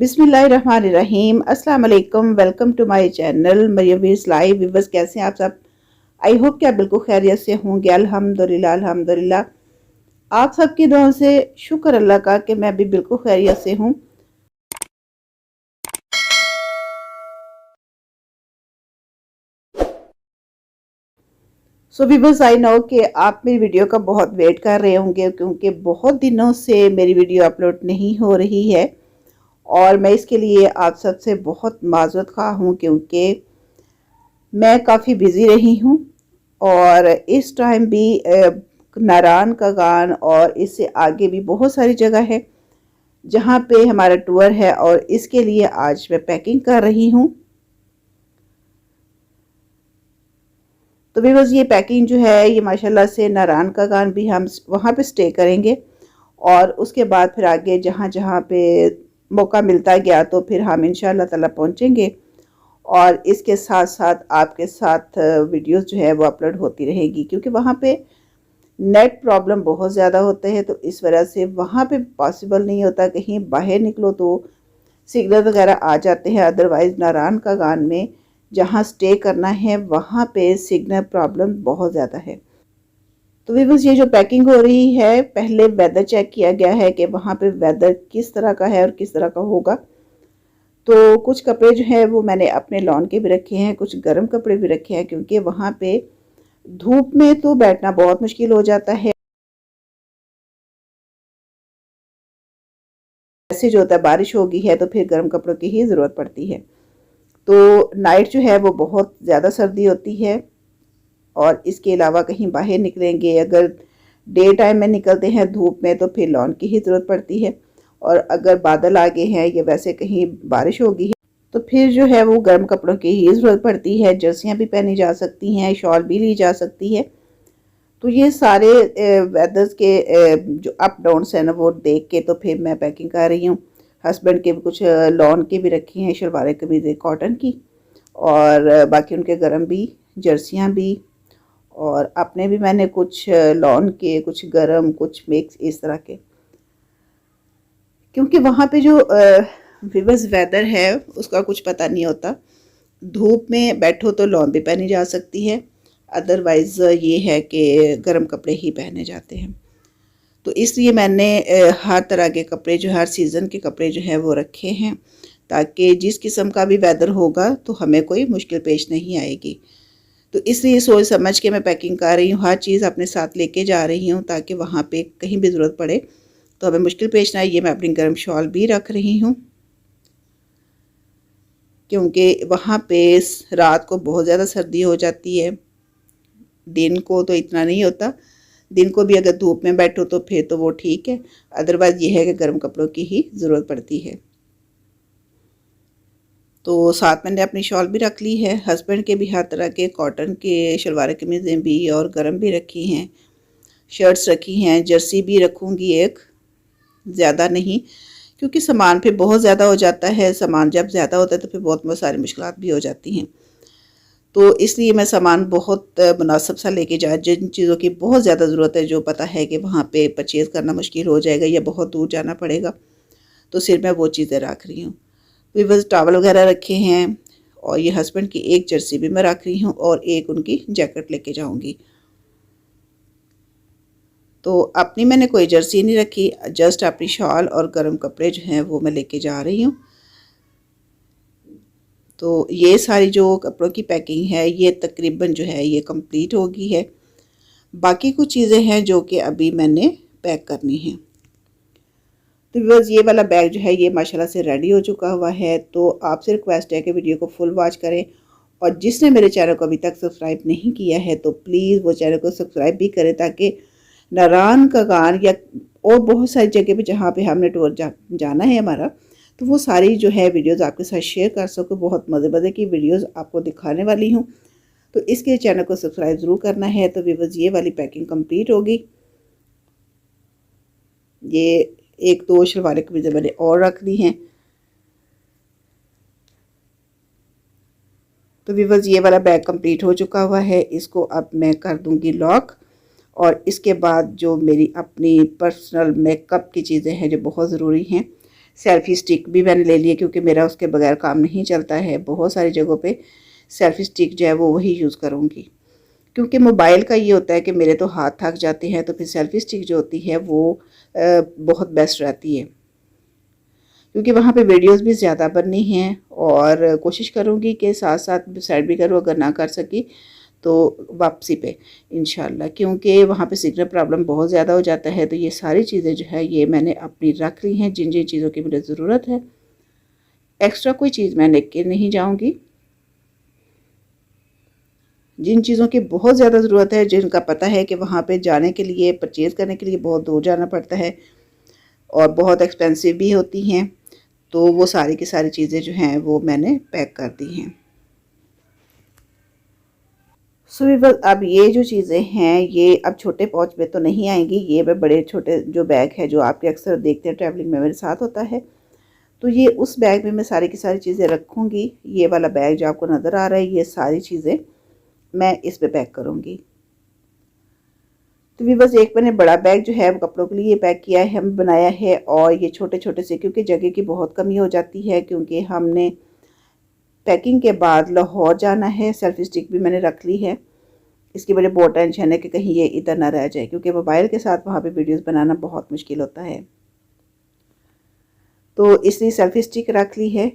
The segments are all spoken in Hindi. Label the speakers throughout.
Speaker 1: बिस्मिल्लाहिर्रहमानिर्रहीम। अस्सलाम वालेकुम। Welcome to my channel Maryam views live. Viewers, कैसे हैं आप सब? आई होप कि आप बिल्कुल खैरियत से होंगे। अल्हम्दुलिल्लाह अल्हम्दुलिल्लाह। आप सबकी दुआओं से शुक्र अल्लाह का कि मैं भी बिल्कुल खैरियत से हूँ। सो व्यूअर्स, आई नो कि आप मेरी वीडियो का बहुत वेट कर रहे होंगे क्योंकि बहुत दिनों से मेरी वीडियो अपलोड नहीं हो रही है और मैं इसके लिए आप सबसे बहुत माजरत खा हूँ क्योंकि मैं काफ़ी बिज़ी रही हूँ और इस टाइम भी नारायण का गान और इससे आगे भी बहुत सारी जगह है जहाँ पे हमारा टूर है और इसके लिए आज मैं पैकिंग कर रही हूँ। तो भी बस ये पैकिंग जो है ये माशाल्लाह से नारायण का गान भी हम वहाँ पे स्टे करेंगे और उसके बाद फिर आगे जहाँ जहाँ पे मौका मिलता गया तो फिर हम इंशाल्लाह ताला पहुँचेंगे और इसके साथ साथ आपके साथ वीडियोस जो है वो अपलोड होती रहेगी क्योंकि वहाँ पे नेट प्रॉब्लम बहुत ज़्यादा होते हैं। तो इस वजह से वहाँ पे पॉसिबल नहीं होता, कहीं बाहर निकलो तो सिग्नल वगैरह आ जाते हैं। अदरवाइज़ नारायण का गान में जहाँ स्टे करना है वहाँ पे सिग्नल प्रॉब्लम बहुत ज़्यादा है। तो व्यूअर्स, ये जो पैकिंग हो रही है पहले वेदर चेक किया गया है कि वहाँ पे वेदर किस तरह का है और किस तरह का होगा। तो कुछ कपड़े जो है वो मैंने अपने लॉन के भी रखे हैं, कुछ गर्म कपड़े भी रखे हैं क्योंकि वहाँ पे धूप में तो बैठना बहुत मुश्किल हो जाता है। ऐसे जो होता है बारिश होगी है तो फिर गर्म कपड़ों की ही ज़रूरत पड़ती है। तो नाइट जो है वो बहुत ज़्यादा सर्दी होती है और इसके अलावा कहीं बाहर निकलेंगे अगर डे टाइम में निकलते हैं धूप में तो फिर लॉन की ही ज़रूरत पड़ती है और अगर बादल आगे हैं या वैसे कहीं बारिश होगी है तो फिर जो है वो गर्म कपड़ों की ही ज़रूरत पड़ती है। जर्सियाँ भी पहनी जा सकती हैं, शॉल भी ली जा सकती है। तो ये सारे वेदर्स के जो अप डाउन्स हैं ना वो देख के तो फिर मैं पैकिंग कर रही हूँ। हस्बैंड के भी कुछ लॉन के भी रखी हैं, शलवारें कमीज़ें कॉटन की और बाकी उनके गर्म भी, जर्सियाँ भी और अपने भी मैंने कुछ लॉन के, कुछ गर्म, कुछ मिक्स इस तरह के। क्योंकि वहाँ पे जो विवस वेदर है उसका कुछ पता नहीं होता। धूप में बैठो तो लॉन भी पहनी जा सकती है, अदरवाइज़ ये है कि गर्म कपड़े ही पहने जाते हैं। तो इसलिए मैंने हर तरह के कपड़े जो हर सीज़न के कपड़े जो है वो रखे हैं ताकि जिस किस्म का भी वेदर होगा तो हमें कोई मुश्किल पेश नहीं आएगी। तो इसलिए सोच समझ के मैं पैकिंग कर रही हूँ, हर चीज़ अपने साथ लेके जा रही हूँ ताकि वहाँ पे कहीं भी ज़रूरत पड़े तो हमें मुश्किल पेश ना आए। ये मैं अपनी गर्म शॉल भी रख रही हूँ क्योंकि वहाँ पे रात को बहुत ज़्यादा सर्दी हो जाती है, दिन को तो इतना नहीं होता। दिन को भी अगर धूप में बैठो तो फिर तो वो ठीक है, अदरवाइज़ ये है कि गर्म कपड़ों की ही ज़रूरत पड़ती है। तो साथ मैंने अपनी शॉल भी रख ली है। हस्बैंड के भी हर तरह के कॉटन के शलवार कमीज़ें भी और गर्म भी रखी हैं, शर्ट्स रखी हैं, जर्सी भी रखूँगी एक, ज़्यादा नहीं क्योंकि सामान फिर बहुत ज़्यादा हो जाता है। सामान जब ज़्यादा होता है तो फिर बहुत सारी मुश्किलात भी हो जाती हैं। तो इसलिए मैं सामान बहुत मुनासिब सा लेके जा, जिन चीज़ों की बहुत ज़्यादा ज़रूरत है, जो पता है कि वहाँ पे परचेज़ करना मुश्किल हो जाएगा या बहुत दूर जाना पड़ेगा, तो सिर्फ मैं वो चीज़ें रख रही हूँ। फिर बस टॉवल वगैरह रखे हैं और ये हस्बैंड की एक जर्सी भी मैं रख रही हूँ और एक उनकी जैकेट लेके जाऊँगी। तो अपनी मैंने कोई जर्सी नहीं रखी, जस्ट अपनी शॉल और गर्म कपड़े जो हैं वो मैं लेके जा रही हूँ। तो ये सारी जो कपड़ों की पैकिंग है ये तकरीबन जो है ये कंप्लीट हो गई है। बाकी कुछ चीज़ें हैं जो कि अभी मैंने पैक करनी है। तो व्यूअर्स, ये वाला बैग जो है ये माशाल्लाह से रेडी हो चुका हुआ है। तो आपसे रिक्वेस्ट है कि वीडियो को फुल वॉच करें और जिसने मेरे चैनल को अभी तक सब्सक्राइब नहीं किया है तो प्लीज़ वो चैनल को सब्सक्राइब भी करें ताकि नारायण का गान या और बहुत सारी जगह पे जहाँ पे हमने टूर जाना है हमारा, तो वो सारी जो है वीडियोज़ आपके साथ शेयर कर सको। बहुत मज़े मज़े की वीडियोज़ आपको दिखाने वाली हूँ, तो इसके चैनल को सब्सक्राइब ज़रूर करना है। तो व्यूअर्स, ये वाली पैकिंग कंप्लीट होगी। ये एक दो शलवारें कमीज़ें मैंने और रख दी हैं। तो व्यूअर्स, ये वाला बैग कंप्लीट हो चुका हुआ है। इसको अब मैं कर दूंगी लॉक और इसके बाद जो मेरी अपनी पर्सनल मेकअप की चीज़ें हैं जो बहुत ज़रूरी हैं सेल्फ़ी स्टिक भी मैंने ले लिया क्योंकि मेरा उसके बगैर काम नहीं चलता है। बहुत सारी जगहों पे सेल्फ़ी स्टिक जो है वो वही यूज़ करूँगी, क्योंकि मोबाइल का ये होता है कि मेरे तो हाथ थक जाते हैं, तो फिर सेल्फ़ी स्टिक जो होती है वो बहुत बेस्ट रहती है, क्योंकि वहाँ पे वीडियोस भी ज़्यादा बननी हैं। और कोशिश करूँगी कि साथ साथ साइड भी करूँ, अगर ना कर सकी तो वापसी पे इंशाल्लाह, क्योंकि वहाँ पे सिग्नल प्रॉब्लम बहुत ज़्यादा हो जाता है। तो ये सारी चीज़ें जो है ये मैंने अपनी रख ली हैं, जिन जिन चीज़ों की मुझे ज़रूरत है। एक्स्ट्रा कोई चीज़ मैं लेके नहीं जाऊँगी। जिन चीज़ों की बहुत ज़्यादा ज़रूरत है, जिनका पता है कि वहाँ पे जाने के लिए, परचेज़ करने के लिए बहुत दूर जाना पड़ता है और बहुत एक्सपेंसिव भी होती हैं, तो वो सारी की सारी चीज़ें जो हैं वो मैंने पैक कर दी हैं। सो वीवर्स, अब ये जो चीज़ें हैं ये अब छोटे पाउच में तो नहीं आएंगी, ये मैं बड़े छोटे जो बैग है जो आपके अक्सर देखते हैं ट्रैवलिंग में मेरे साथ होता है, तो ये उस बैग में मैं सारी की सारी चीज़ें रखूँगी। ये वाला बैग जो आपको नज़र आ रहा है, ये सारी चीज़ें मैं इस पे पैक करूँगी। तो वीवर्स, एक मैंने बड़ा बैग जो है वो कपड़ों के लिए पैक किया है, हम बनाया है, और ये छोटे छोटे से, क्योंकि जगह की बहुत कमी हो जाती है, क्योंकि हमने पैकिंग के बाद लाहौर जाना है। सेल्फी स्टिक भी मैंने रख ली है, इसकी मुझे बहुत टेंशन है कि कहीं ये इधर ना रह जाए, क्योंकि मोबाइल के साथ वहाँ पे वीडियोस बनाना बहुत मुश्किल होता है, तो इसलिए सेल्फी स्टिक रख ली है।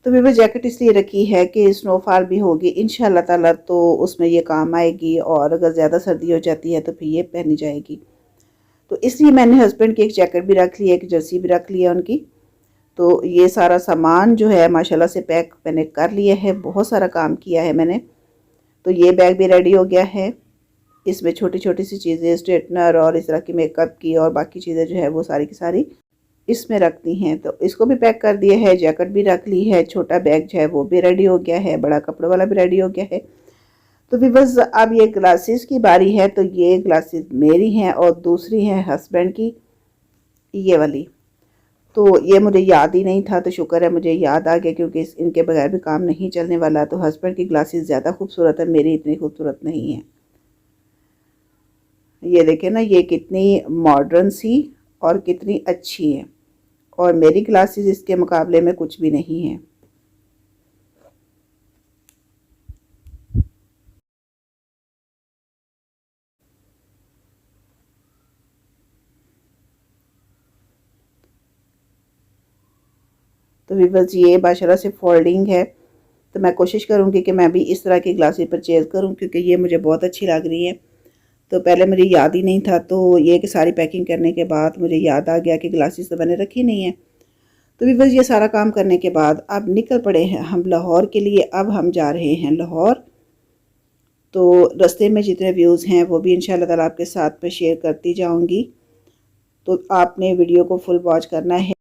Speaker 1: तो मैंने जैकेट इसलिए रखी है कि स्नोफॉल भी होगी इंशाल्लाह ताला, तो उसमें ये काम आएगी, और अगर ज़्यादा सर्दी हो जाती है तो फिर ये पहनी जाएगी। तो इसलिए मैंने हस्बैंड की एक जैकेट भी रख ली है, एक जर्सी भी रख ली है उनकी। तो ये सारा सामान जो है माशाल्लाह से पैक मैंने कर लिया है, बहुत सारा काम किया है मैंने। तो ये बैग भी रेडी हो गया है, इसमें छोटी छोटी सी चीज़ें, स्ट्रेटनर और इस तरह की मेकअप की और बाकी चीज़ें जो है वो सारी की सारी इसमें रखती हैं। तो इसको भी पैक कर दिया है, जैकेट भी रख ली है, छोटा बैग जो है वो भी रेडी हो गया है, बड़ा कपड़ों वाला भी रेडी हो गया है। तो भी बस अब ये ग्लासेस की बारी है, तो ये ग्लासेस मेरी हैं और दूसरी हैं हस्बैंड की, ये वाली। तो ये मुझे याद ही नहीं था, तो शुक्र है मुझे याद आ गया, क्योंकि इनके बगैर भी काम नहीं चलने वाला। तो हस्बैंड की ग्लासेस ज़्यादा खूबसूरत है, मेरी इतनी खूबसूरत नहीं है। ये देखें ना, ये कितनी मॉडर्न सी और कितनी अच्छी है, और मेरी ग्लासेस इसके मुकाबले में कुछ भी नहीं है। तो बस ये माशाल्लाह से फोल्डिंग है, तो मैं कोशिश करूँगी कि मैं भी इस तरह की ग्लासेस परचेज़ करूँ, क्योंकि ये मुझे बहुत अच्छी लग रही है। तो पहले मुझे याद ही नहीं था, तो ये कि सारी पैकिंग करने के बाद मुझे याद आ गया कि ग्लासेस तो मैंने रखी नहीं है। तो भी बस ये सारा काम करने के बाद अब निकल पड़े हैं हम लाहौर के लिए। अब हम जा रहे हैं लाहौर। तो रास्ते में जितने व्यूज़ हैं वो भी इंशाल्लाह ताला आपके साथ में शेयर करती जाऊंगी, तो आपने वीडियो को फुल वॉच करना है।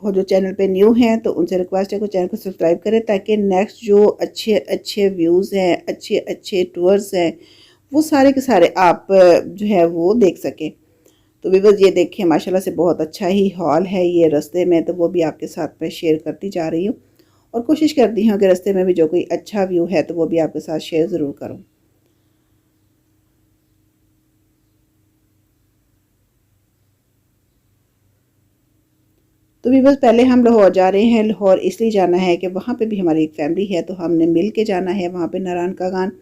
Speaker 1: और जो चैनल पे न्यू हैं तो उनसे रिक्वेस्ट है कि चैनल को सब्सक्राइब करें, ताकि नेक्स्ट जो अच्छे अच्छे व्यूज़ हैं, अच्छे अच्छे टूर्स हैं, वो सारे के सारे आप जो है वो देख सकें। तो व्यूअर्स, ये देखिए माशाल्लाह से बहुत अच्छा ही हॉल है ये रास्ते में, तो वो भी आपके साथ में शेयर करती जा रही हूँ, और कोशिश करती हूँ कि रास्ते में भी जो कोई अच्छा व्यू है तो वो भी आपके साथ शेयर ज़रूर करूँ। तो भी बस पहले हम लाहौर जा रहे हैं। लाहौर इसलिए जाना है कि वहाँ पे भी हमारी एक फैमिली है, तो हमने मिल के जाना है वहाँ पे नारायण का गान।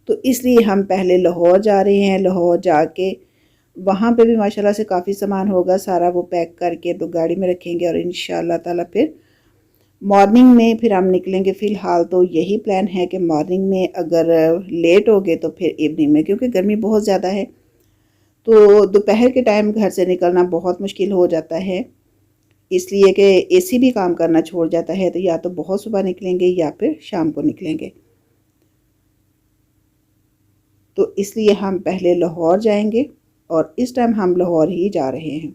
Speaker 1: तो इसलिए हम पहले लाहौर जा रहे हैं। लाहौर जाके वहाँ पे भी माशाल्लाह से काफ़ी सामान होगा, सारा वो पैक करके तो गाड़ी में रखेंगे, और इंशाल्लाह ताला फिर मॉर्निंग में फिर हम निकलेंगे। फ़िलहाल तो यही प्लान है कि मॉर्निंग में अगर लेट हो गए तो फिर इवनिंग में, क्योंकि गर्मी बहुत ज़्यादा है, तो दोपहर के टाइम घर से निकलना बहुत मुश्किल हो जाता है, इसलिए कि एसी भी काम करना छोड़ जाता है। तो या तो बहुत सुबह निकलेंगे या फिर शाम को निकलेंगे, तो इसलिए हम पहले लाहौर जाएंगे, और इस टाइम हम लाहौर ही जा रहे हैं।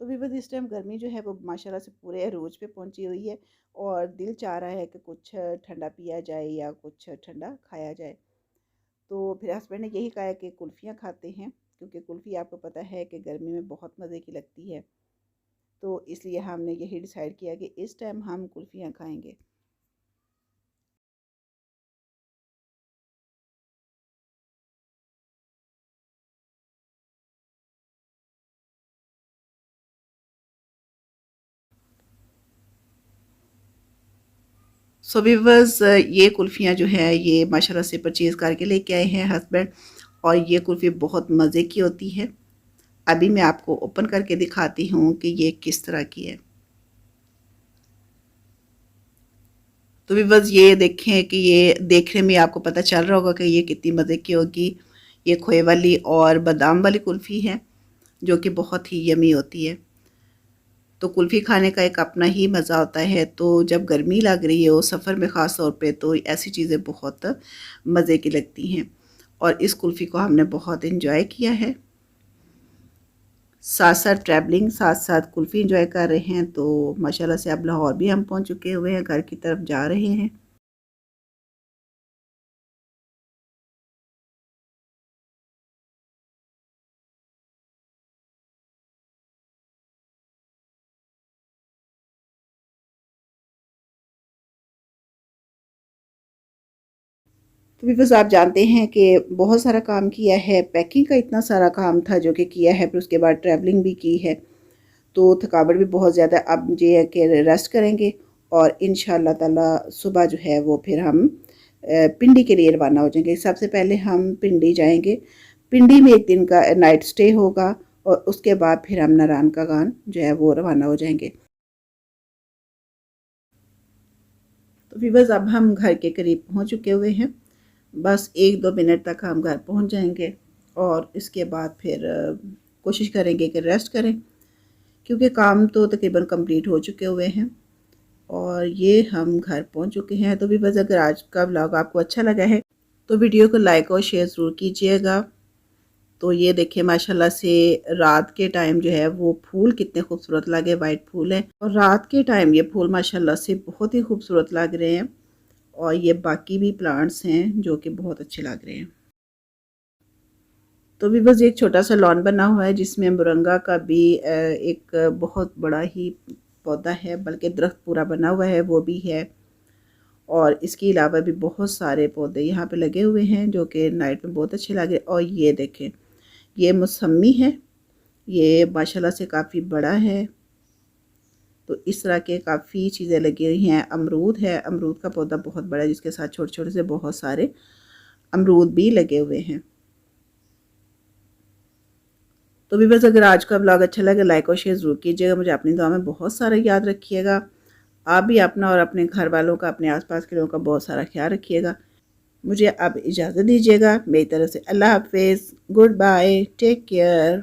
Speaker 1: तो भी बस इस टाइम गर्मी जो है वो माशाल्लाह से पूरे अरूज पे पहुंची हुई है, और दिल चाह रहा है कि कुछ ठंडा पिया जाए या कुछ ठंडा खाया जाए। तो फिर हस्बैंड ने यही कहा है कि कुल्फ़ियाँ खाते हैं, क्योंकि कुल्फ़ी आपको पता है कि गर्मी में बहुत मज़े की लगती है। तो इसलिए हमने यही डिसाइड किया कि इस टाइम हम कुल्फ़ियाँ खाएंगे। सो व्यूअर्स, ये कुल्फ़ियाँ जो है ये माशाल्लाह से परचेज़ करके लेके आए हैं हस्बैंड, और ये कुल्फ़ी बहुत मज़े की होती है। अभी मैं आपको ओपन करके दिखाती हूँ कि ये किस तरह की है। तो व्यूअर्स, ये देखें कि ये देखने में आपको पता चल रहा होगा कि ये कितनी मज़े की होगी। ये खोए वाली और बादाम वाली कुल्फ़ी है जो कि बहुत ही यमी होती है। तो कुल्फ़ी खाने का एक अपना ही मज़ा होता है। तो जब गर्मी लग रही हो सफ़र में ख़ास तौर पे, तो ऐसी चीज़ें बहुत मज़े की लगती हैं। और इस कुल्फ़ी को हमने बहुत एंजॉय किया है। साथ साथ ट्रैवलिंग, साथ साथ कुल्फ़ी एंजॉय कर रहे हैं। तो माशाल्लाह से अब लाहौर भी हम पहुंच चुके हुए हैं, घर की तरफ जा रहे हैं। तो व्यूअर्स, आप जानते हैं कि बहुत सारा काम किया है, पैकिंग का इतना सारा काम था जो कि किया है, फिर उसके बाद ट्रैवलिंग भी की है। तो थकावट भी बहुत ज़्यादा। अब ये है कि रेस्ट करेंगे और इंशाअल्लाह ताला सुबह जो है वो फिर हम पिंडी के लिए रवाना हो जाएंगे। सबसे पहले हम पिंडी जाएंगे। पिंडी में एक दिन का नाइट स्टे होगा और उसके बाद फिर हम नारायण का गान जो है वो रवाना हो जाएंगे। तो व्यूअर्स, अब हम घर के करीब पहुंच चुके हुए हैं। बस 1-2 मिनट तक हम घर पहुंच जाएंगे और इसके बाद फिर कोशिश करेंगे कि रेस्ट करें, क्योंकि काम तो तकरीबन कंप्लीट हो चुके हुए हैं और ये हम घर पहुंच चुके हैं। तो भी बस, अगर आज का व्लॉग आपको अच्छा लगा है तो वीडियो को लाइक और शेयर ज़रूर कीजिएगा। तो ये देखिए माशाल्लाह से रात के टाइम जो है वो फूल कितने खूबसूरत लगे, वाइट फूल हैं और रात के टाइम ये फूल माशाल्लाह से बहुत ही खूबसूरत लग रहे हैं। और ये बाकी भी प्लांट्स हैं जो कि बहुत अच्छे लग रहे हैं। तो भी बस एक छोटा सा लॉन बना हुआ है जिसमें मुरंगा का भी एक बहुत बड़ा ही पौधा है, बल्कि दरख्त पूरा बना हुआ है वो भी है। और इसके अलावा भी बहुत सारे पौधे यहाँ पे लगे हुए हैं जो कि नाइट में बहुत अच्छे लगे। और ये देखें, ये मौसमी है, ये माशाल्लाह से काफ़ी बड़ा है। तो इस तरह के काफ़ी चीज़ें लगी हुई हैं। अमरूद है, अमरूद का पौधा बहुत बड़ा है जिसके साथ छोटे छोटे से बहुत सारे अमरूद भी लगे हुए हैं। तो भी बस, अगर आज का ब्लॉग अच्छा लगे लाइक और शेयर ज़रूर कीजिएगा। मुझे अपनी दुआ में बहुत सारा याद रखिएगा। आप भी अपना और अपने घर वालों का, अपने आसपास के लोगों का बहुत सारा ख्याल रखिएगा। मुझे अब इजाज़त दीजिएगा। मेरी तरफ से अल्लाह हाफिज़, गुड बाय, टेक केयर।